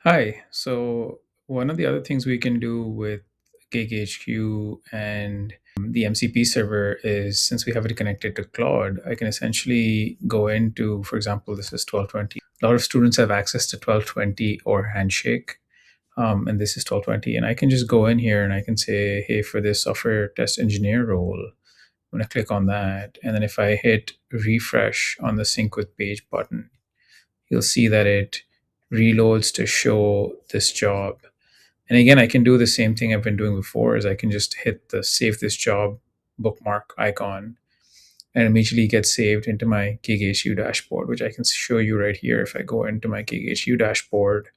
Hi. So one of the other things we can do with GigHQ and the MCP server is since we have it connected to Claude, I can essentially go into, for example, this is 1220. A lot of students have access to 1220 or Handshake, and this is 1220. And I can just go in here and I can say, hey, for this software test engineer role, I'm going to click on that. And then if I hit refresh on the sync with page button, you'll see that it reloads to show this job. And again, I can do the same thing I've been doing before is I can just hit the save this job bookmark icon and immediately get saved into my GigHQ dashboard, which I can show you right here. If I go into my GigHQ dashboard,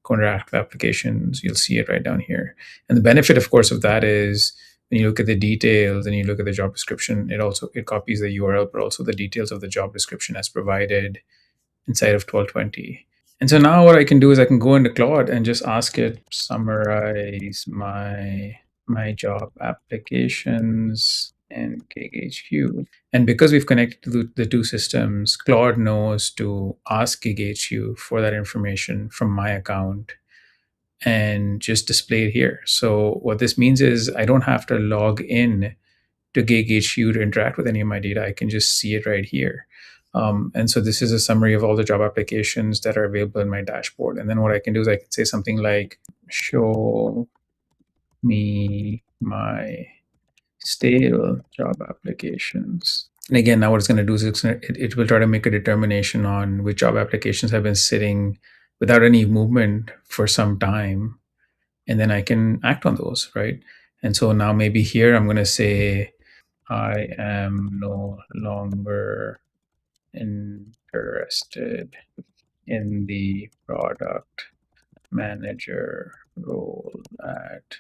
go under active applications, you'll see it right down here. And the benefit, of course, of that is when you look at the details and you look at the job description, it copies the URL, but also the details of the job description as provided inside of 1220. And so now what I can do is I can go into Claude and just ask it summarize my job applications in GigHQ. And because we've connected to the two systems, Claude knows to ask GigHQ for that information from my account and just display it here. So what this means is I don't have to log in to GigHQ to interact with any of my data. I can just see it right here. And so this is a summary of all the job applications that are available in my dashboard. And then what I can do is I can say something like, show me my stale job applications. And again, now what it's going to do is it will try to make a determination on which job applications have been sitting without any movement for some time. And then I can act on those, right? And so now maybe here I'm going to say, I am no longer interested in the product manager role at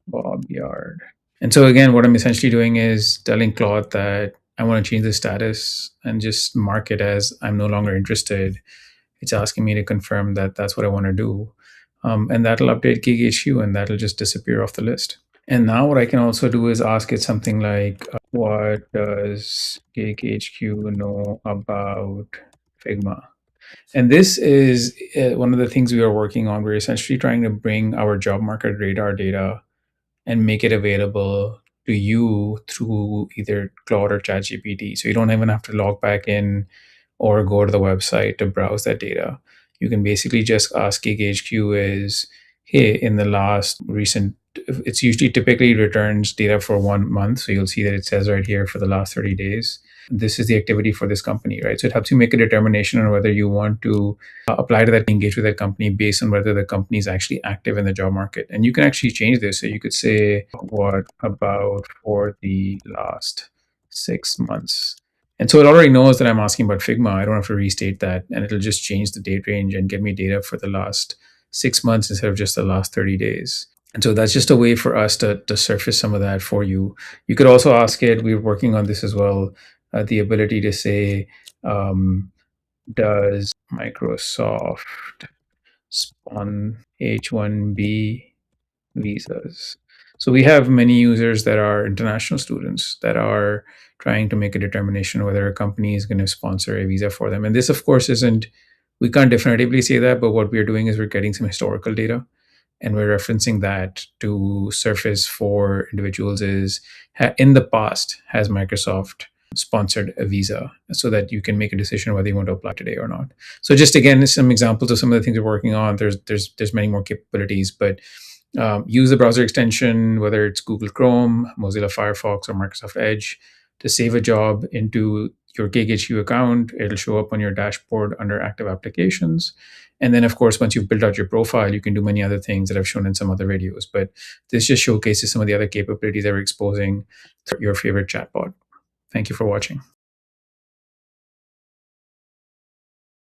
Bob Yard. And so again, what I'm essentially doing is telling Claude that I want to change the status and just mark it as I'm no longer interested. It's asking me to confirm that that's what I want to do. And that'll update GigHQ and that'll just disappear off the list. And now what I can also do is ask it something like, what does GigHQ know about Figma? And this is one of the things we are working on. We're essentially trying to bring our job market radar data and make it available to you through either Claude or ChatGPT. So you don't even have to log back in or go to the website to browse that data. You can basically just ask GigHQ is, hey, in the last recent, it's usually typically returns data for 1 month. So you'll see that it says right here for the last 30 days. This is the activity for this company, right? So it helps you make a determination on whether you want to apply to that, engage with that company based on whether the company is actually active in the job market. And you can actually change this. So you could say, what about for the last 6 months? And so it already knows that I'm asking about Figma. I don't have to restate that. And it'll just change the date range and get me data for the last 6 months instead of just the last 30 days. And so that's just a way for us to surface some of that for you. You could also ask it, we're working on this as well, the ability to say, does Microsoft spawn H-1B visas? So we have many users that are international students that are trying to make a determination whether a company is going to sponsor a visa for them. And this, of course, we can't definitively say that, but what we're doing is we're getting some historical data and we're referencing that to surface for individuals is, in the past, has Microsoft sponsored a visa so that you can make a decision whether you want to apply today or not. So just again, some examples of some of the things we're working on. There's many more capabilities, but use the browser extension, whether it's Google Chrome, Mozilla Firefox, or Microsoft Edge, to save a job into your GigHQ account. It'll show up on your dashboard under active applications. And then, of course, once you've built out your profile, you can do many other things that I've shown in some other videos. But this just showcases some of the other capabilities that we're exposing to your favorite chatbot. Thank you for watching.